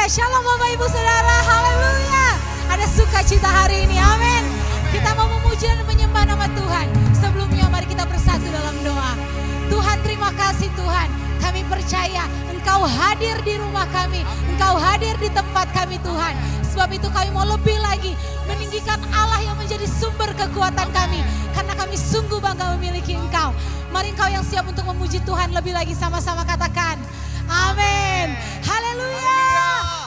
Haleluya, shalom Bapak Ibu Saudara, haleluya. Ada sukacita hari ini, amin. Kita mau memuji dan menyembah nama Tuhan. Sebelumnya mari kita bersatu dalam doa. Tuhan, terima kasih Tuhan. Kami percaya Engkau hadir di rumah kami, Engkau hadir di tempat kami Tuhan. Sebab itu kami mau lebih lagi meninggikan Allah yang menjadi sumber kekuatan kami. Karena kami sungguh bangga memiliki Engkau. Mari Engkau yang siap untuk memuji Tuhan lebih lagi sama-sama katakan. Amin. Haleluya.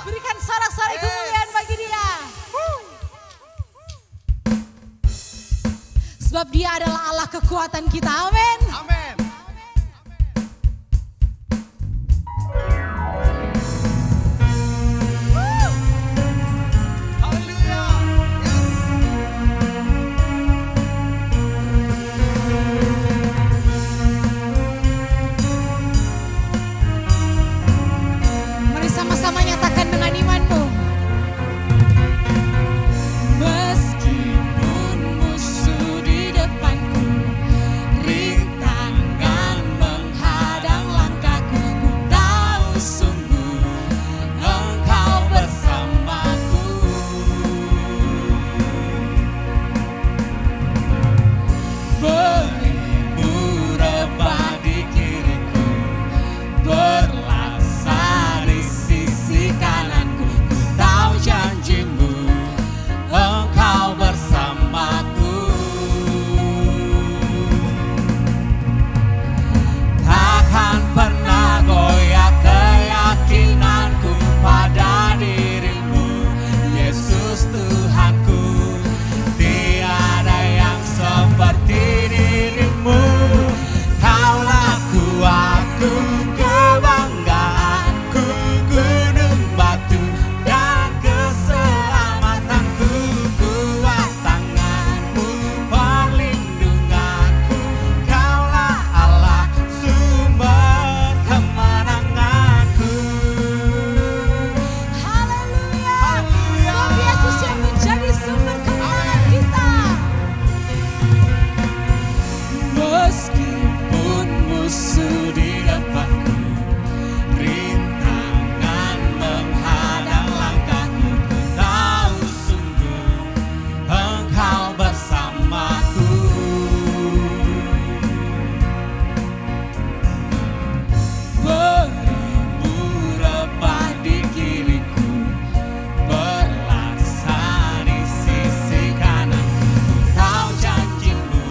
Berikan sorak-sorai kemuliaan bagi Dia. Sebab Dia adalah Allah kekuatan kita. Amin. Amin. Mari sama-sama nyatakan dengan imanmu. Meskipun musuh di depanku, rintangan menghadang langkahku, ku tahu sungguh Engkau bersamaku. Beribu rebah di kiriku, berlaksa di sisi kananku, ku tahu janjimu Engkau bersamaku. Takkan pernah goyah keyakinanku pada dirimu, Yesus Tuhanku. Tiada yang seperti dirimu. Kaulah kuatku, kebanggaanku, gunung batu dan keselamatanku. Kuat tanganmu, perlindunganku. Kaulah Allah, sumber kemenanganku. Haleluya. Sebab Yesus yang menjadi sumber kemenangan kita. Meskipun musuh di depanku, rintangan menghadang langkahku, ku tahu sungguh Engkau bersamaku. Beribu rebah di kiriku, berlaksa di sisi kananku, ku tahu janjimu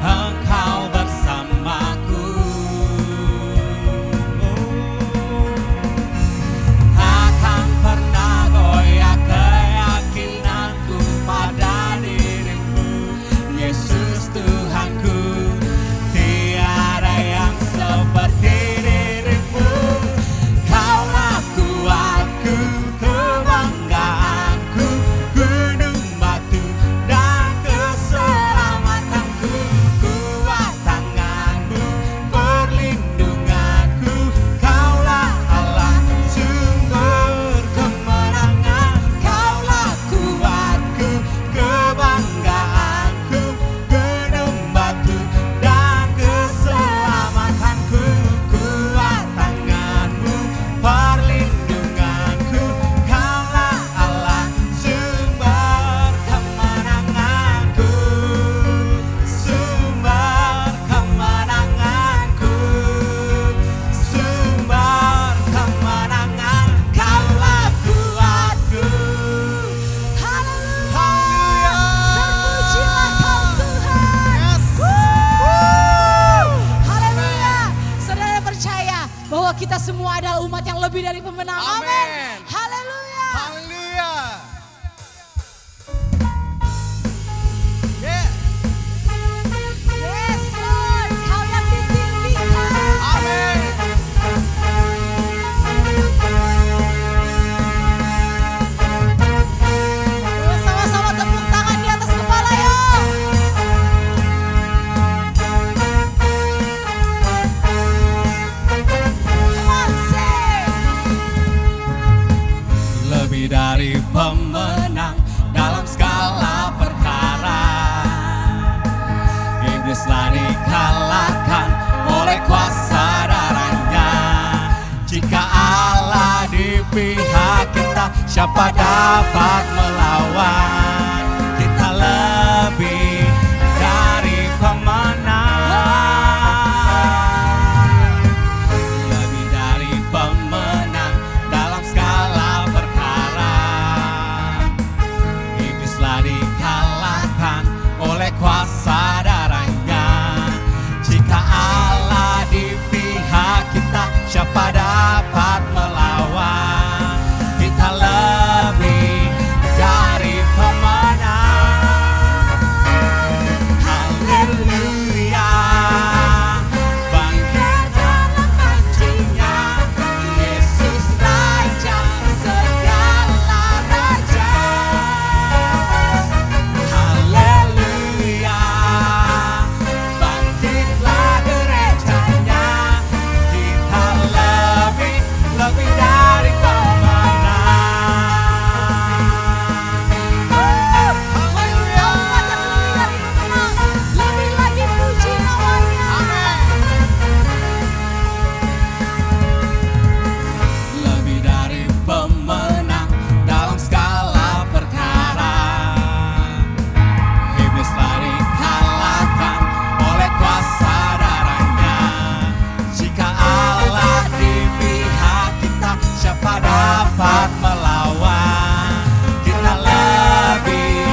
Engkau bersamaku. Takkan pernah goyah keyakinanku pada dirimu, Yesus Tuhanku. Tiada yang seperti dirimu. Kaulah kuatku, kebanggaanku, gunung batu dan keselamatanku. Kuat tanganmu, perlindunganku. Kaulah Allah, sumber kemenangan. Kaulah kuatku, kebanggaanku, gunung batu dan keselamatanku. Kuat tanganmu, perlindunganku. Kaulah Allah, sumber kemenanganku. Sumber kemenanganku. Sumber kemenangan. Kaulah kuatku. Haleluya. Terpujilah Kau Tuhan. Haleluya. Saudara percaya bahwa kita semua adalah umat yang lebih dari pemenang. Amin. Amin. Haleluya. Haleluya. Yeah. Yes Lord, Kau yang ditinggikan. Amin. Sama-sama tepuk tangan di atas kepala yuk. Come on, sing. Lebih dari pemenang dalam skala perkara, iblislah dikalahkan oleh kuasa darahnya. Jika Allah di pihak siapa dapat melawan? Kita lebih dari pemenang, lebih dari pemenang dalam segala perkara. Iblislah dikalahkan oleh kuasa darahnya. Jika Allah di pihak kita, siapa dapat melawan? Kita lebih dari pemenang. Haleluya, bangkit dalam pancinya, Yesus Raja segala raja. Haleluya, bangkitlah gerejanya, kita lebih dari pemenang. Haleluya, lebih lagi puji namanya. Lebih dari pemenang dalam segala perkara. Iblislah dikalahkan oleh kuasa darahnya. Jika Allah di pihak kita, siapa dapat melawan? Kita lebih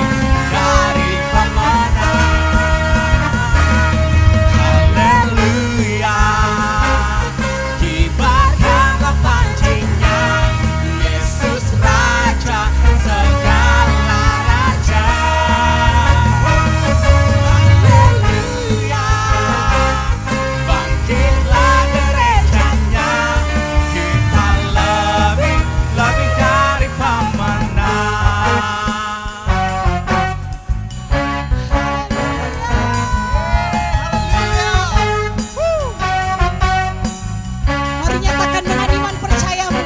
dari pemenang. Haleluya, kibarkanlah pancinya, Yesus Raja segala raja. Haleluya, bangkitlah gerejanya, kita lebih dari pemenang. Mari nyatakan dengan iman percayamu.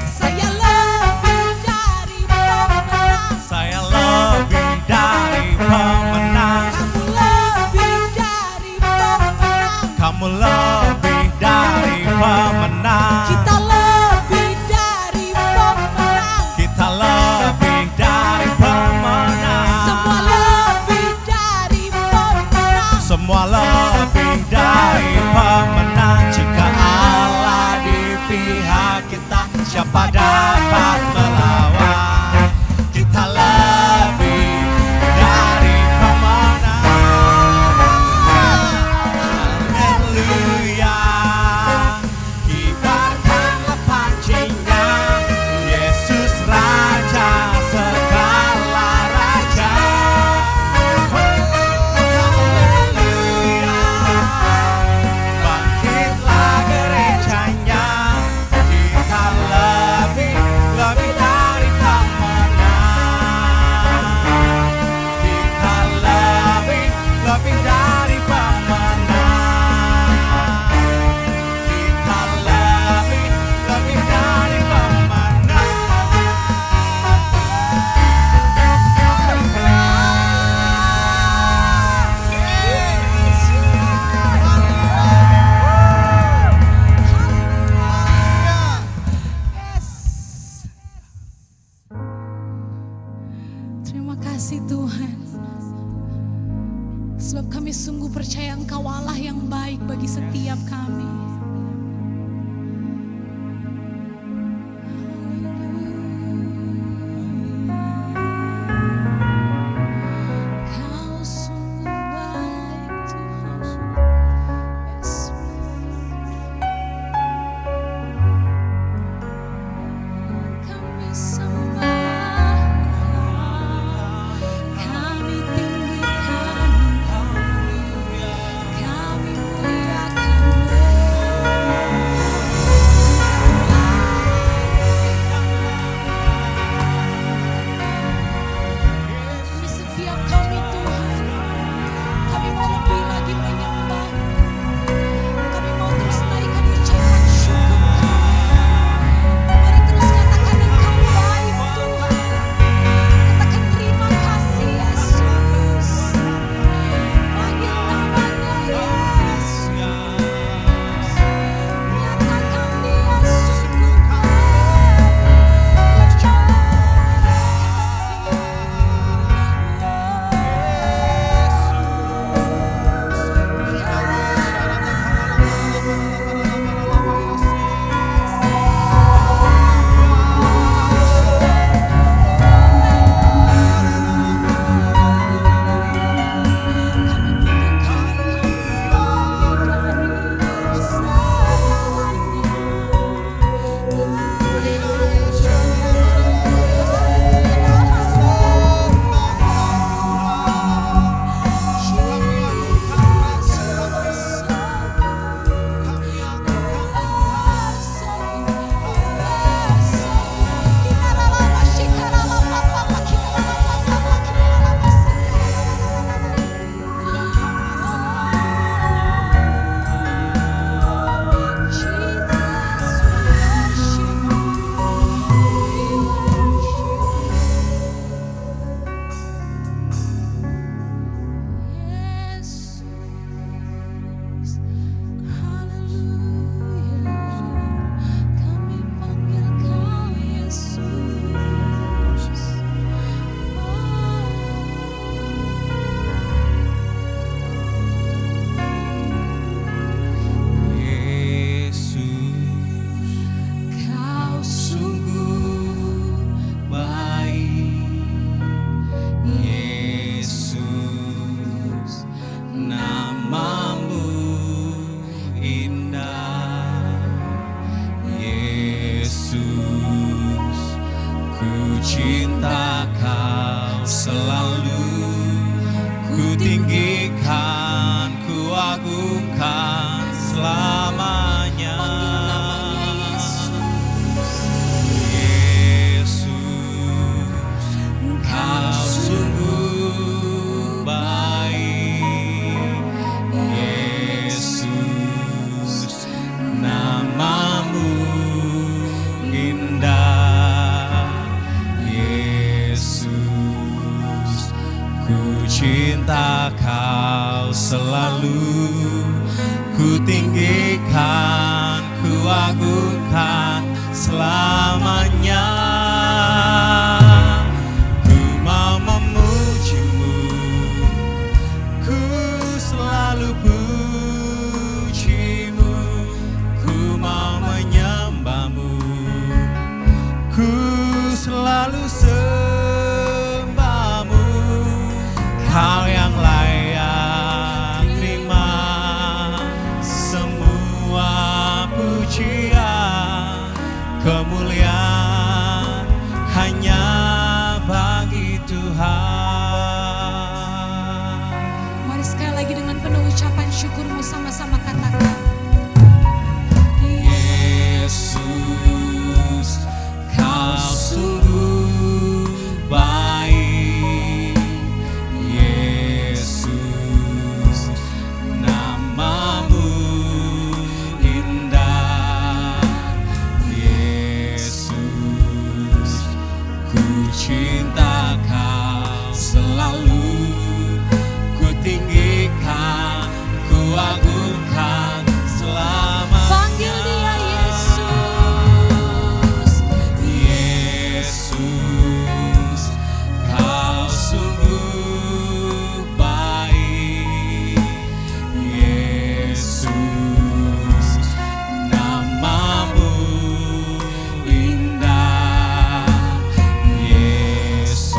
Saya lebih dari pemenang. Saya lebih dari pemenang. Kamu lebih dari pemenang. Kamu lebih dari pemenang. Kita lebih dari pemenang. Kita lebih dari pemenang. Semua lebih dari pemenang. Semua lebih dari pemenang. Jika Allah di pihak kita, siapa dapat melawan? Kita lebih dari pemenang. Haleluya, kibarkanlah pancinya, Yesus Raja segala raja. Haleluya, bangkitlah gerejanya, kita lebih dari pemenang. Kita lebih dari pemenang. Kita lebih dari pemenang. Yes. Terima kasih Tuhan. Sebab kami sungguh percaya Engkau Allah yang baik bagi setiap kami. Kau sungguh baik Tuhan. Yes, kami sembah, kami tinggikan, kami muliakan. cinta Kau selalu, ku tinggikan, ku agungkan selamanya. Yesus, Kau sungguh baik. Yesus, namamu indah. Yesus, ku cinta Kau selalu, ku tinggikan, ku agungkan selamanya. Ku mau memujimu, ku selalu pujimu, ku mau menyembahmu, ku selalu sembahmu. Kau yang layak terima semua pujian, kemuliaan hanya bagi Tuhan. Mari sekali lagi dengan penuh ucapan syukurmu sama-sama katakan. Yesus, Kau sungguh baik. Yesus, namamu indah. Yesus, ku cinta Kau selalu, ku tinggikan, ku agungkan selamanya. Panggil dia Yesus. Yesus, Kau sungguh baik. Yesus, namamu indah. Yesus,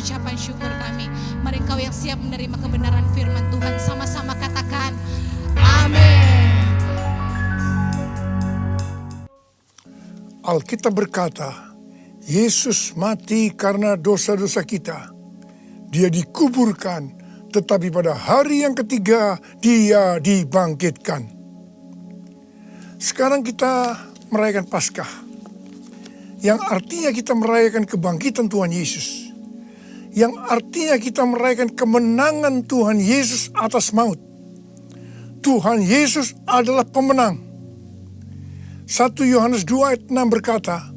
ucapan syukur kami. Mari engkau yang siap menerima kebenaran firman Tuhan, sama-sama katakan amin. Alkitab berkata, Yesus mati karena dosa-dosa kita. Dia dikuburkan, tetapi pada hari yang ketiga dia dibangkitkan. Sekarang kita merayakan Paskah, yang artinya kita merayakan kebangkitan Tuhan Yesus, yang artinya kita merayakan kemenangan Tuhan Yesus atas maut. Tuhan Yesus adalah pemenang. 1 Yohanes 2 ayat 6 berkata,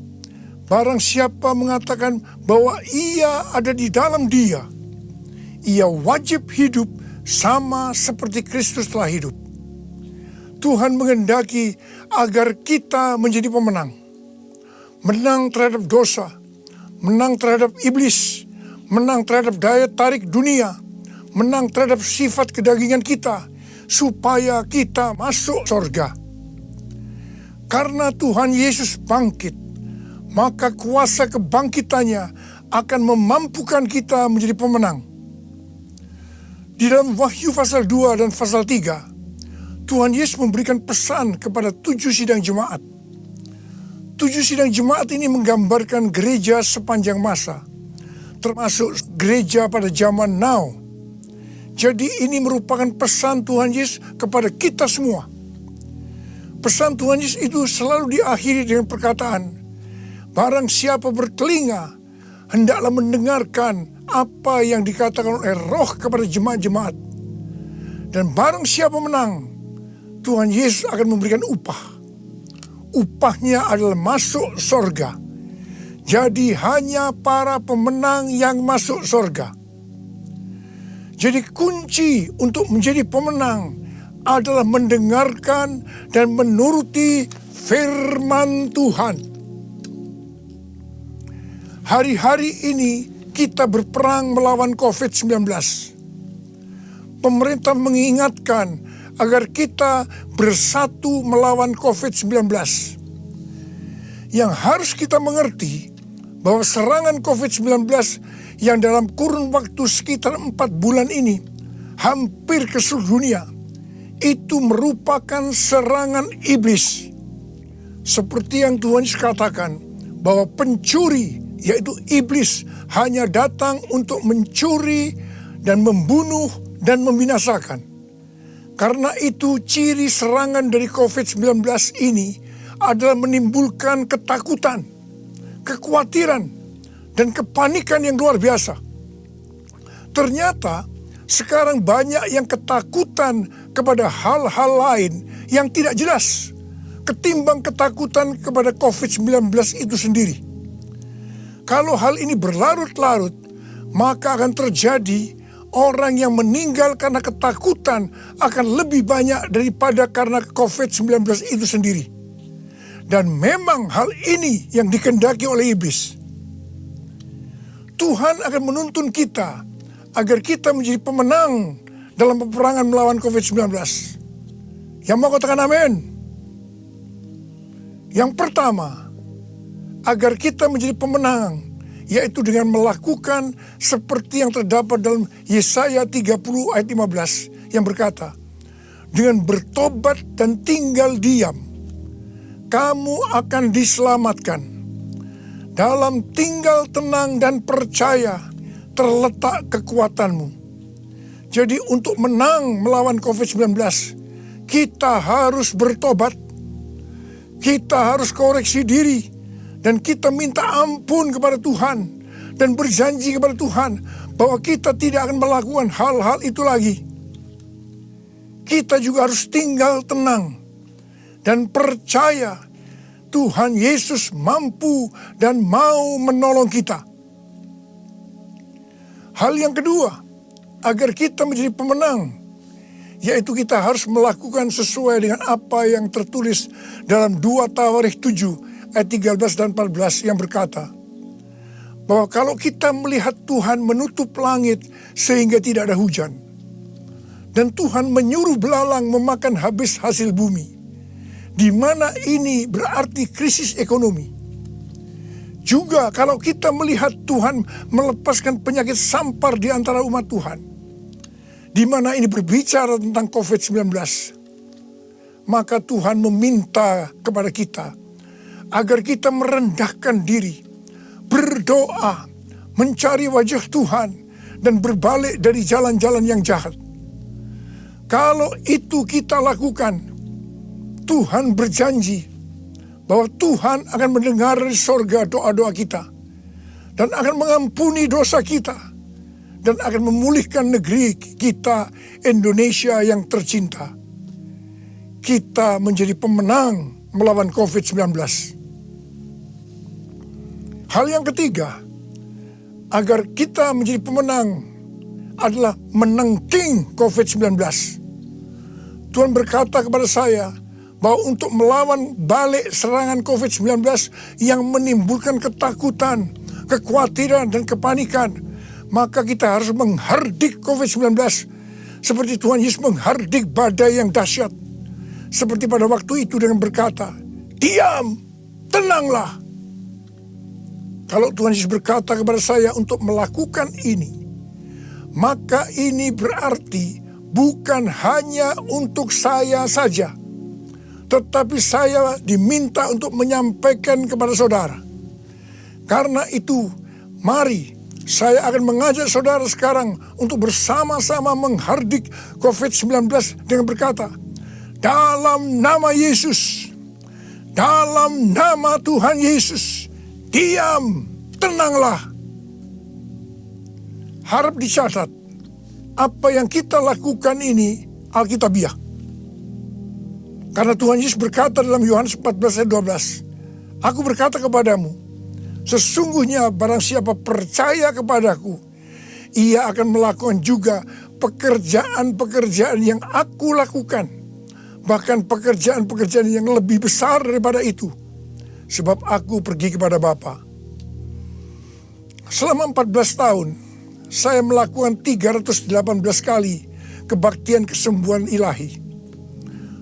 barang siapa mengatakan bahwa ia ada di dalam dia, ia wajib hidup sama seperti Kristus telah hidup. Tuhan menghendaki agar kita menjadi pemenang. Menang terhadap dosa, menang terhadap iblis, menang terhadap daya tarik dunia, menang terhadap sifat kedagingan kita, supaya kita masuk surga. Karena Tuhan Yesus bangkit, maka kuasa kebangkitannya akan memampukan kita menjadi pemenang. Di dalam Wahyu pasal 2 dan pasal 3, Tuhan Yesus memberikan pesan kepada 7 sidang jemaat. 7 sidang jemaat ini menggambarkan gereja sepanjang masa, termasuk gereja pada zaman now. Jadi ini merupakan pesan Tuhan Yesus kepada kita semua. Pesan Tuhan Yesus itu selalu diakhiri dengan perkataan, barang siapa bertelinga, hendaklah mendengarkan apa yang dikatakan oleh Roh kepada jemaat-jemaat. Dan barang siapa menang, Tuhan Yesus akan memberikan upah. Upahnya adalah masuk sorga. Jadi hanya para pemenang yang masuk sorga. Jadi kunci untuk menjadi pemenang adalah mendengarkan dan menuruti firman Tuhan. Hari-hari ini kita berperang melawan COVID-19. Pemerintah mengingatkan agar kita bersatu melawan COVID-19. Yang harus kita mengerti bahwa serangan COVID-19 yang dalam kurun waktu sekitar 4 bulan ini hampir ke seluruh dunia, itu merupakan serangan iblis. Seperti yang Tuhan Yesus katakan, bahwa pencuri, yaitu iblis, hanya datang untuk mencuri dan membunuh dan membinasakan. Karena itu ciri serangan dari COVID-19 ini adalah menimbulkan ketakutan, kekhawatiran, dan kepanikan yang luar biasa. Ternyata sekarang banyak yang ketakutan kepada hal-hal lain yang tidak jelas ketimbang ketakutan kepada COVID-19 itu sendiri. Kalau hal ini berlarut-larut, maka akan terjadi orang yang meninggal karena ketakutan akan lebih banyak daripada karena COVID-19 itu sendiri. Dan memang hal ini yang dikehendaki oleh iblis. Tuhan akan menuntun kita agar kita menjadi pemenang dalam peperangan melawan COVID-19. Yang mau katakan amin? Yang pertama, agar kita menjadi pemenang, yaitu dengan melakukan seperti yang terdapat dalam Yesaya 30 ayat 15 yang berkata, dengan bertobat dan tinggal diam, kamu akan diselamatkan. Dalam tinggal tenang dan percaya terletak kekuatanmu. Jadi untuk menang melawan COVID-19, kita harus bertobat, kita harus koreksi diri, dan kita minta ampun kepada Tuhan, dan berjanji kepada Tuhan bahwa kita tidak akan melakukan hal-hal itu lagi. Kita juga harus tinggal tenang dan percaya Tuhan Yesus mampu dan mau menolong kita. Hal yang kedua, agar kita menjadi pemenang, yaitu kita harus melakukan sesuai dengan apa yang tertulis dalam 2 Tawarikh 7 ayat 13 dan 14 yang berkata, bahwa kalau kita melihat Tuhan menutup langit sehingga tidak ada hujan, dan Tuhan menyuruh belalang memakan habis hasil bumi, di mana ini berarti krisis ekonomi. Juga kalau kita melihat Tuhan melepaskan penyakit sampar di antara umat Tuhan, di mana ini berbicara tentang COVID-19, maka Tuhan meminta kepada kita agar kita merendahkan diri, berdoa, mencari wajah Tuhan, dan berbalik dari jalan-jalan yang jahat. Kalau itu kita lakukan, Tuhan berjanji bahwa Tuhan akan mendengar dari sorga doa-doa kita, dan akan mengampuni dosa kita, dan akan memulihkan negeri kita Indonesia yang tercinta. Kita menjadi pemenang melawan COVID-19. Hal yang ketiga, agar kita menjadi pemenang adalah menangking COVID-19. Tuhan berkata kepada saya bahwa untuk melawan balik serangan COVID-19 yang menimbulkan ketakutan, kekhawatiran, dan kepanikan, maka kita harus menghardik COVID-19 seperti Tuhan Yesus menghardik badai yang dahsyat. Seperti pada waktu itu dengan berkata, "Diam, tenanglah." Kalau Tuhan Yesus berkata kepada saya untuk melakukan ini, maka ini berarti bukan hanya untuk saya saja, tetapi saya diminta untuk menyampaikan kepada saudara. Karena itu, mari saya akan mengajak saudara sekarang untuk bersama-sama menghardik COVID-19 dengan berkata, dalam nama Yesus, dalam nama Tuhan Yesus, diam, tenanglah. Harap dicatat, apa yang kita lakukan ini alkitabiah. Karena Tuhan Yesus berkata dalam Yohanes 14 ayat 12, "Aku berkata kepadamu, sesungguhnya barang siapa percaya kepadaku, ia akan melakukan juga pekerjaan-pekerjaan yang aku lakukan. Bahkan pekerjaan-pekerjaan yang lebih besar daripada itu. Sebab aku pergi kepada Bapa." Selama 14 tahun, saya melakukan 318 kali kebaktian kesembuhan ilahi.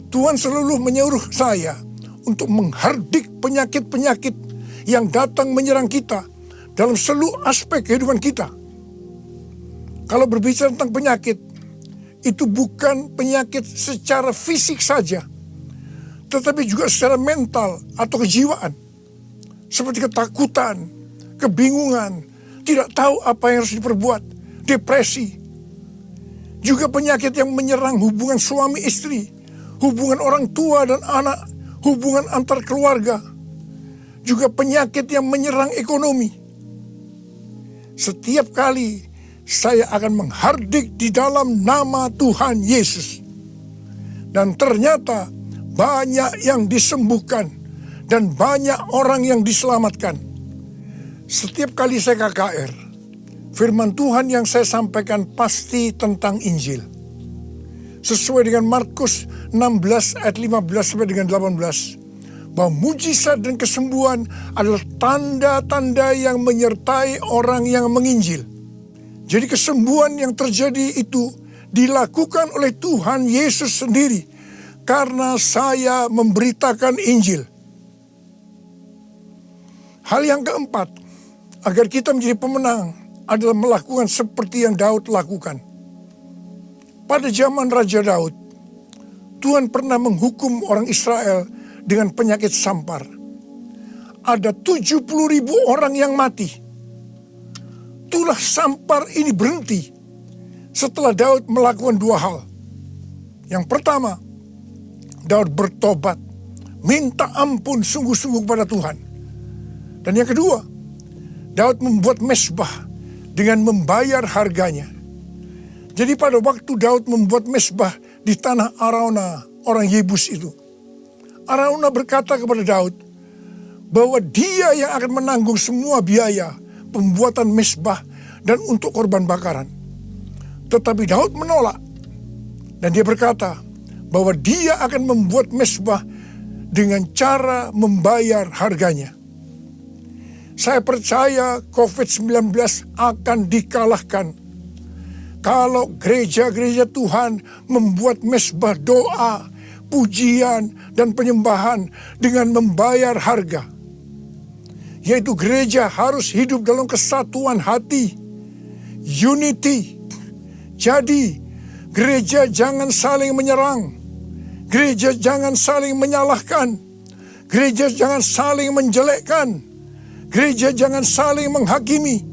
Tuhan selalu menyuruh saya untuk menghardik penyakit-penyakit yang datang menyerang kita dalam seluruh aspek kehidupan kita. Kalau berbicara tentang penyakit, itu bukan penyakit secara fisik saja, tetapi juga secara mental atau kejiwaan. Seperti ketakutan, kebingungan, tidak tahu apa yang harus diperbuat, depresi. Juga penyakit yang menyerang hubungan suami istri, hubungan orang tua dan anak, hubungan antar keluarga. Juga penyakit yang menyerang ekonomi. Setiap kali saya akan menghardik di dalam nama Tuhan Yesus. Dan ternyata banyak yang disembuhkan dan banyak orang yang diselamatkan. Setiap kali saya KKR, firman Tuhan yang saya sampaikan pasti tentang Injil. Sesuai dengan Markus 16 ayat 15 sampai dengan 18. Bahwa mujizat dan kesembuhan adalah tanda-tanda yang menyertai orang yang menginjil. Jadi kesembuhan yang terjadi itu dilakukan oleh Tuhan Yesus sendiri. Karena saya memberitakan Injil. Hal yang keempat, agar kita menjadi pemenang adalah melakukan seperti yang Daud lakukan. Pada zaman Raja Daud, Tuhan pernah menghukum orang Israel dengan penyakit sampar. Ada 70.000 orang yang mati. Tulah sampar ini berhenti setelah Daud melakukan dua hal. Yang pertama, Daud bertobat, minta ampun sungguh-sungguh kepada Tuhan. Dan yang kedua, Daud membuat mezbah dengan membayar harganya. Jadi pada waktu Daud membuat mezbah di tanah Araunah, orang Yebus itu, Araunah berkata kepada Daud bahwa dia yang akan menanggung semua biaya pembuatan mezbah dan untuk korban bakaran. Tetapi Daud menolak dan dia berkata bahwa dia akan membuat mezbah dengan cara membayar harganya. Saya percaya COVID-19 akan dikalahkan kalau gereja-gereja Tuhan membuat mezbah doa, pujian, dan penyembahan dengan membayar harga. yaitu gereja harus hidup dalam kesatuan hati, unity. Jadi, gereja jangan saling menyerang, gereja jangan saling menyalahkan, gereja jangan saling menjelekkan, gereja jangan saling menghakimi.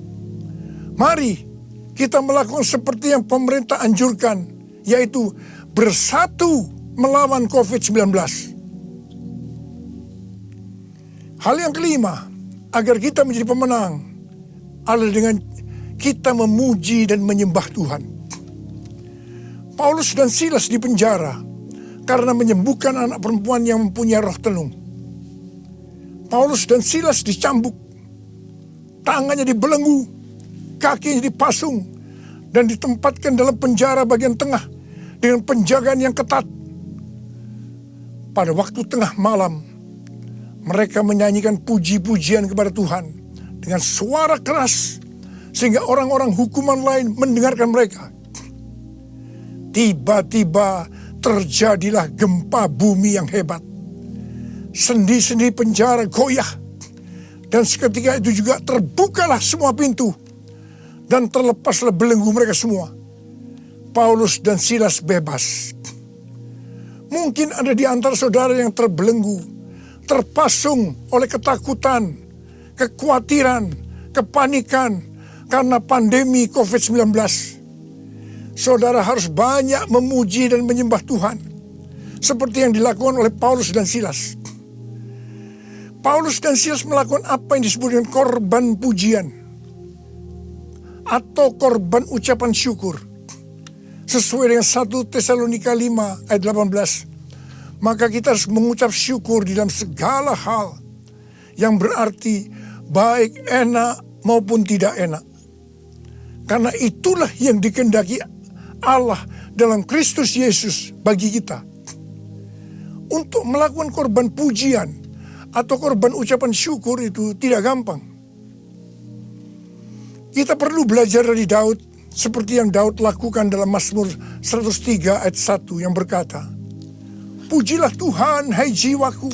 Mari kita melakukan seperti yang pemerintah anjurkan, yaitu bersatu melawan COVID-19. Hal yang kelima, agar kita menjadi pemenang, adalah dengan kita memuji dan menyembah Tuhan. Paulus dan Silas di penjara karena menyembuhkan anak perempuan yang mempunyai roh tenung. Paulus dan Silas dicambuk, tangannya dibelenggu, kakinya dipasung, dan ditempatkan dalam penjara bagian tengah dengan penjagaan yang ketat. Pada waktu tengah malam, mereka menyanyikan puji-pujian kepada Tuhan dengan suara keras, sehingga orang-orang hukuman lain mendengarkan mereka. Tiba-tiba terjadilah gempa bumi yang hebat. Sendi-sendi penjara goyah, dan seketika itu juga terbukalah semua pintu, dan terlepaslah belenggu mereka semua. Paulus dan Silas bebas. Mungkin ada di antara saudara yang terbelenggu, terpasung oleh ketakutan, kekhawatiran, kepanikan karena pandemi COVID-19. Saudara harus banyak memuji dan menyembah Tuhan, seperti yang dilakukan oleh Paulus dan Silas. Paulus dan Silas melakukan apa yang disebut dengan korban pujian atau korban ucapan syukur. Sesuai dengan 1 Tesalonika 5 ayat 18, maka kita harus mengucap syukur di dalam segala hal, yang berarti baik enak maupun tidak enak. Karena itulah yang dikehendaki Allah dalam Kristus Yesus bagi kita. Untuk melakukan korban pujian atau korban ucapan syukur itu tidak gampang. Kita perlu belajar dari Daud, seperti yang Daud lakukan dalam Mazmur 103 ayat 1 yang berkata, "Pujilah Tuhan, hai jiwaku,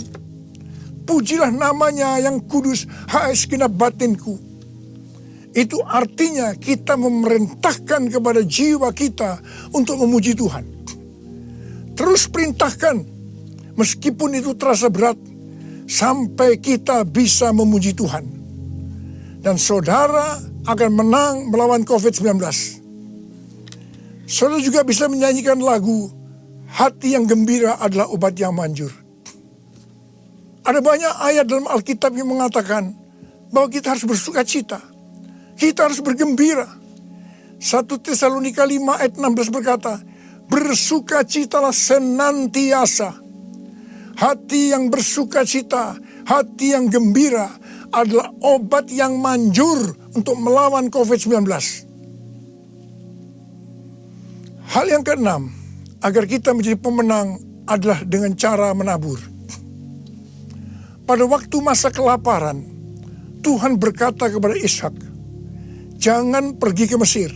pujilah namanya yang kudus, hai segenap batinku." Itu artinya kita memerintahkan kepada jiwa kita untuk memuji Tuhan. Terus perintahkan, meskipun itu terasa berat, sampai kita bisa memuji Tuhan. Dan saudara akan menang melawan COVID-19. Saudara juga bisa menyanyikan lagu, "Hati yang gembira adalah obat yang manjur." Ada banyak ayat dalam Alkitab yang mengatakan bahwa kita harus bersuka cita. Kita harus bergembira. 1 Tesalonika 5 ayat 16 berkata, "Bersukacitalah senantiasa." Hati yang bersuka cita, hati yang gembira adalah obat yang manjur untuk melawan COVID-19. Hal yang keenam, agar kita menjadi pemenang adalah dengan cara menabur. Pada waktu masa kelaparan, Tuhan berkata kepada Ishak, "Jangan pergi ke Mesir,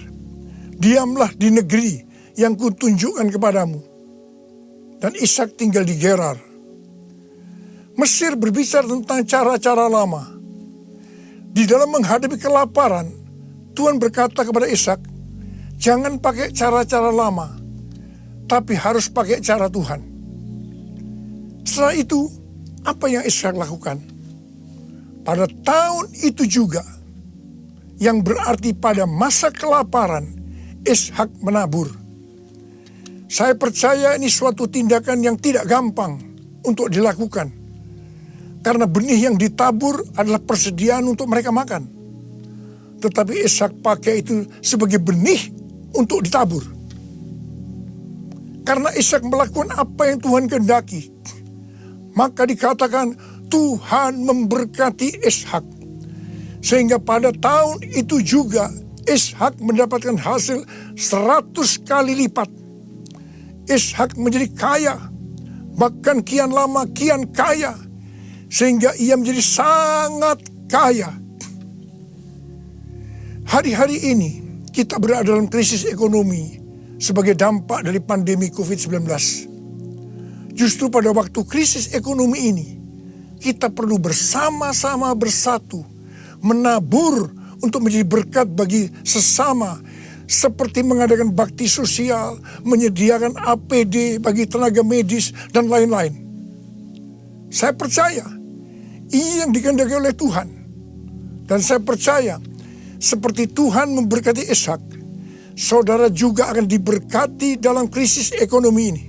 diamlah di negeri yang kutunjukkan kepadamu." Dan Ishak tinggal di Gerar. Mesir berbicara tentang cara-cara lama. Di dalam menghadapi kelaparan, Tuhan berkata kepada Ishak, jangan pakai cara-cara lama, tapi harus pakai cara Tuhan. Setelah itu, apa yang Ishak lakukan? Pada tahun itu juga, yang berarti pada masa kelaparan, Ishak menabur. Saya percaya ini suatu tindakan yang tidak gampang untuk dilakukan. Karena benih yang ditabur adalah persediaan untuk mereka makan. Tetapi Ishak pakai itu sebagai benih untuk ditabur. Karena Ishak melakukan apa yang Tuhan kehendaki, maka dikatakan Tuhan memberkati Ishak. Sehingga pada tahun itu juga Ishak mendapatkan hasil 100 kali lipat. Ishak menjadi kaya, bahkan kian lama kian kaya, sehingga ia menjadi sangat kaya. Hari-hari ini kita berada dalam krisis ekonomi sebagai dampak dari pandemi COVID-19. Justru pada waktu krisis ekonomi ini, kita perlu bersama-sama bersatu menabur untuk menjadi berkat bagi sesama, seperti mengadakan bakti sosial, menyediakan APD bagi tenaga medis, dan lain-lain. Saya percaya ini yang dikehendaki oleh Tuhan. Dan saya percaya seperti Tuhan memberkati Ishak, saudara juga akan diberkati dalam krisis ekonomi ini.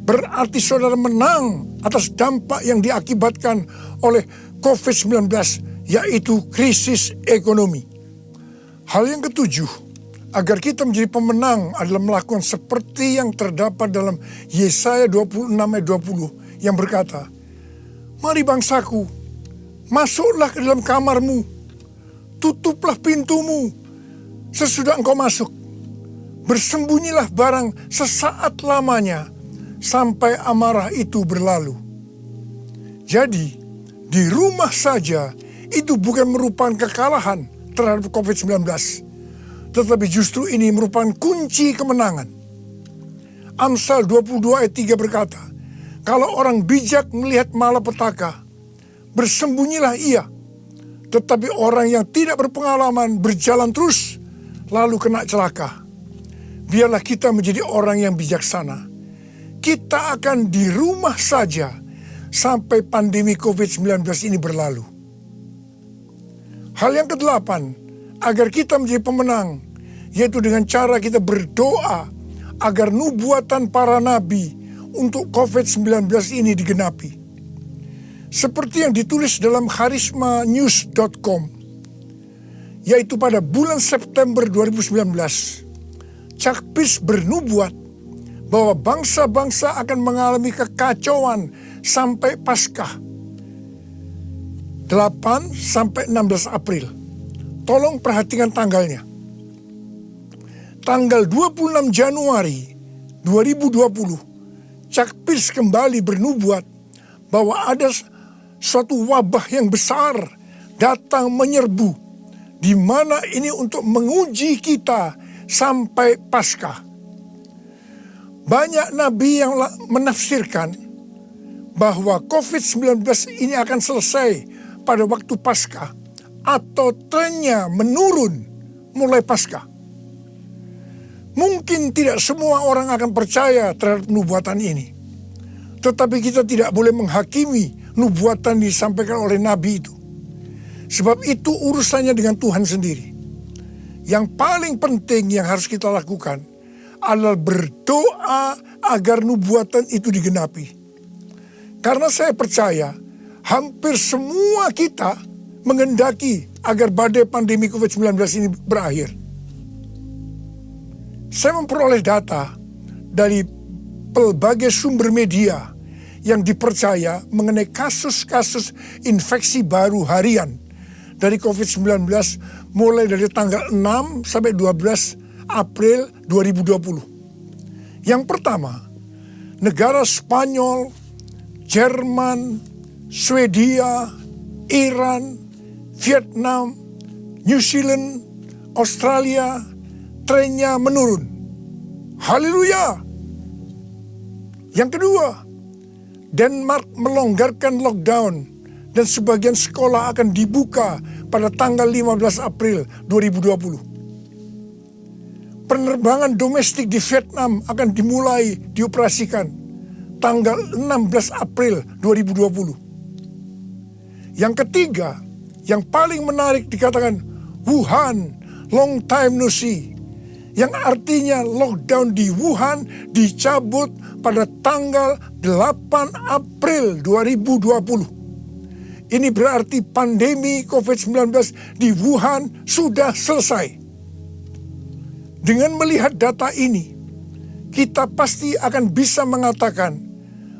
Berarti saudara menang atas dampak yang diakibatkan oleh COVID-19, yaitu krisis ekonomi. Hal yang ketujuh, agar kita menjadi pemenang adalah melakukan seperti yang terdapat dalam Yesaya 26 ayat 20 yang berkata, "Mari bangsaku, masuklah ke dalam kamarmu, tutuplah pintumu sesudah engkau masuk. Bersembunyilah barang sesaat lamanya sampai amarah itu berlalu." Jadi, di rumah saja itu bukan merupakan kekalahan terhadap COVID-19, tetapi justru ini merupakan kunci kemenangan. Amsal 22 ayat 3 berkata, "Kalau orang bijak melihat malapetaka, bersembunyilah ia. Tetapi orang yang tidak berpengalaman berjalan terus, lalu kena celaka." Biarlah kita menjadi orang yang bijaksana. Kita akan di rumah saja sampai pandemi COVID-19 ini berlalu. Hal yang kedelapan, agar kita menjadi pemenang, yaitu dengan cara kita berdoa agar nubuatan para nabi untuk COVID-19 ini digenapi. Seperti yang ditulis dalam charismanews.com, yaitu pada bulan September 2019, Chuck Pierce bernubuat bahwa bangsa-bangsa akan mengalami kekacauan sampai Paskah 8 sampai 16 April. Tolong perhatikan tanggalnya. Tanggal 26 Januari 2020, Chuck Pierce kembali bernubuat bahwa ada suatu wabah yang besar datang menyerbu, di mana ini untuk menguji kita sampai Paskah. Banyak nabi yang menafsirkan bahwa COVID-19 ini akan selesai pada waktu Paskah atau trennya menurun mulai Paskah. Mungkin tidak semua orang akan percaya terhadap nubuatan ini. Tetapi kita tidak boleh menghakimi nubuatan disampaikan oleh nabi itu. Sebab itu urusannya dengan Tuhan sendiri. Yang paling penting yang harus kita lakukan adalah berdoa agar nubuatan itu digenapi. Karena saya percaya hampir semua kita menghendaki agar badai pandemi COVID-19 ini berakhir. Saya memperoleh data dari pelbagai sumber media yang dipercaya mengenai kasus-kasus infeksi baru harian dari COVID-19 mulai dari tanggal 6 sampai 12 April 2020. Yang pertama, negara Spanyol, Jerman, Swedia, Iran, Vietnam, New Zealand, Australia, trennya menurun. Haleluya. Yang kedua, Denmark melonggarkan lockdown dan sebagian sekolah akan dibuka pada tanggal 15 April 2020. Penerbangan domestik di Vietnam akan dimulai dioperasikan tanggal 16 April 2020. Yang ketiga, yang paling menarik dikatakan Wuhan, long time no see. Yang artinya lockdown di Wuhan dicabut pada tanggal 8 April 2020. Ini berarti pandemi COVID-19 di Wuhan sudah selesai. Dengan melihat data ini, kita pasti akan bisa mengatakan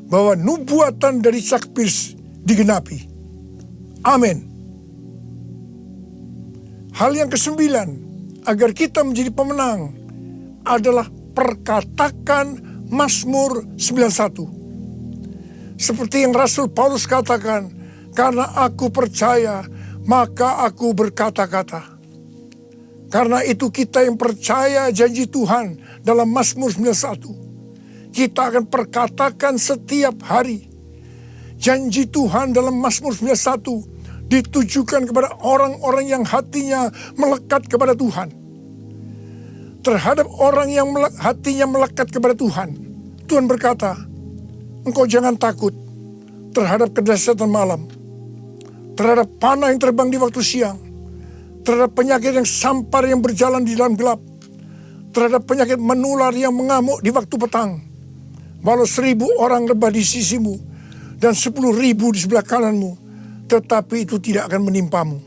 bahwa nubuatan dari Chuck Pierce digenapi. Amin. Hal yang kesembilan, agar kita menjadi pemenang adalah perkatakan Mazmur 91. Seperti yang Rasul Paulus katakan, karena aku percaya, maka aku berkata-kata. Karena itu kita yang percaya janji Tuhan dalam Mazmur 91. Kita akan perkatakan setiap hari. Janji Tuhan dalam Mazmur 91 ditujukan kepada orang-orang yang hatinya melekat kepada Tuhan. Terhadap orang yang hatinya melekat kepada Tuhan, Tuhan berkata, engkau jangan takut terhadap kedahsyatan malam, terhadap panah yang terbang di waktu siang, terhadap penyakit yang sampar yang berjalan di dalam gelap, terhadap penyakit menular yang mengamuk di waktu petang. Walau 1.000 orang rebah di sisimu dan 10.000 di sebelah kananmu, tetapi itu tidak akan menimpamu.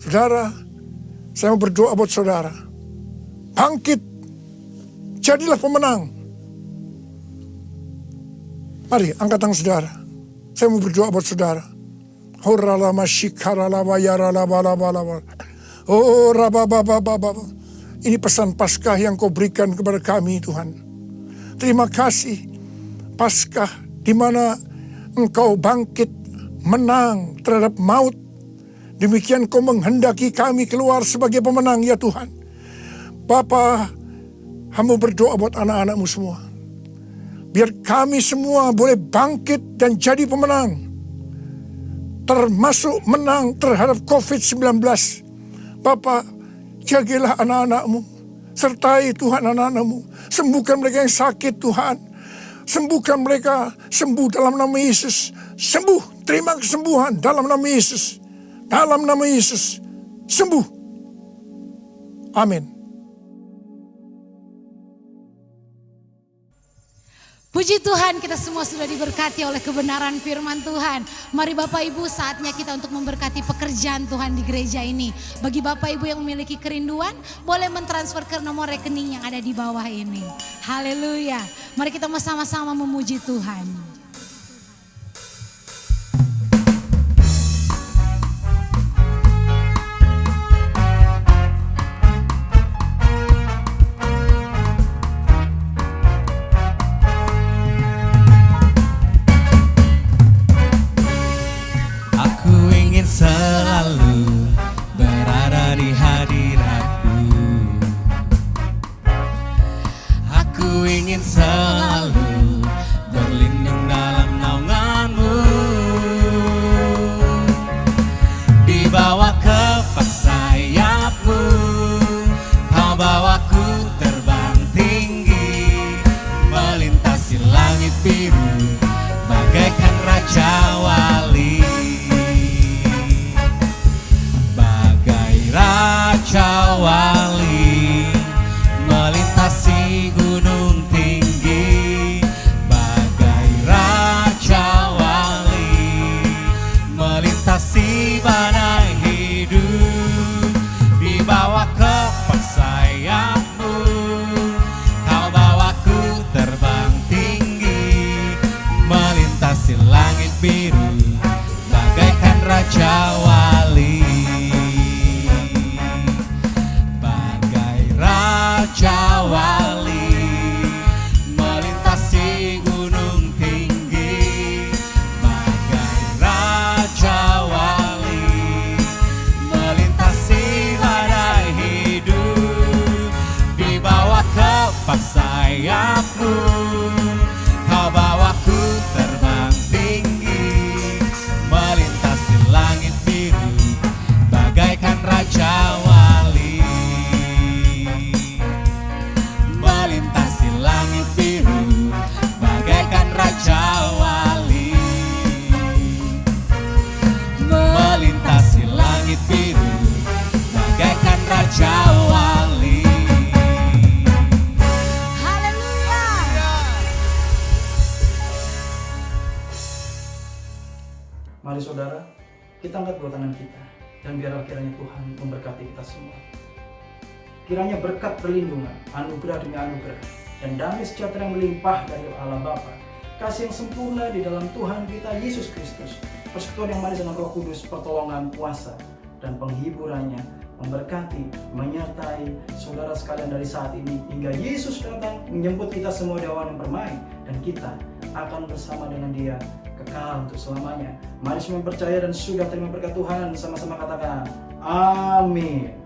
Saudara, saya mau berdoa buat saudara. Bangkit, jadilah pemenang. Mari angkat tangan saudara. Saya mau berdoa buat saudara. Oh, ini pesan Paskah yang kau berikan kepada kami, Tuhan. Terima kasih, Paskah di mana engkau bangkit menang terhadap maut. Demikian kau menghendaki kami keluar sebagai pemenang, ya Tuhan. Bapa, hamba berdoa buat anak-anakmu semua. Biar kami semua boleh bangkit dan jadi pemenang. Termasuk menang terhadap COVID-19. Bapa, jagalah anak-anakmu. Sertai Tuhan anak-anakmu. Sembuhkan mereka yang sakit, Tuhan. Sembuhkan mereka, sembuh dalam nama Yesus. Sembuh, terima kesembuhan dalam nama Yesus. Dalam nama Yesus, sembuh. Amin. Puji Tuhan, kita semua sudah diberkati oleh kebenaran firman Tuhan. Mari Bapak Ibu, saatnya kita untuk memberkati pekerjaan Tuhan di gereja ini. Bagi Bapak Ibu yang memiliki kerinduan, boleh mentransfer ke nomor rekening yang ada di bawah ini. Haleluya. Mari kita sama-sama memuji Tuhan. Selalu berada di hadirat-Mu. Aku ingin selalu berlindung dalam naungan-Mu. Dibawa kepada sayap-Mu, Kau bawaku terbang tinggi, melintasi langit biru bagaikan Raja Wali. Raja Wali melintasi gunung tinggi, bagai Raja Wali melintasi badai hidup. Dibawa kepada sayap-Mu, Kau bawaku terbang tinggi, melintasi langit biru bagaikan Raja Wali. Raja Wali melintasi gunung tinggi, bagai Raja Wali melintasi badai hidup. Dibawa kepada sayap-Mu, Kau bawaku terbang tinggi, melintasi langit biru bagaikan Raja Wali. Melintasi langit biru bagaikan Raja Wali. Melintasi langit biru bagaikan Raja Wali. Haleluya. Mari saudara, kita angkat dua tangan kita dan biarlah kiranya Tuhan memberkati kita semua. Kiranya berkat perlindungan, anugerah demi anugerah, dan damai sejahtera yang melimpah dari Allah Bapa, kasih yang sempurna di dalam Tuhan kita Yesus Kristus, persekutuan yang manis dengan Roh Kudus, pertolongan, kuasa, dan penghiburannya memberkati, menyertai saudara sekalian dari saat ini hingga Yesus datang menjemput kita semua di awan yang permai, dan kita akan bersama dengan Dia kekal untuk selamanya. Mari semua percaya dan sudah terima berkat Tuhan, sama-sama katakan amin.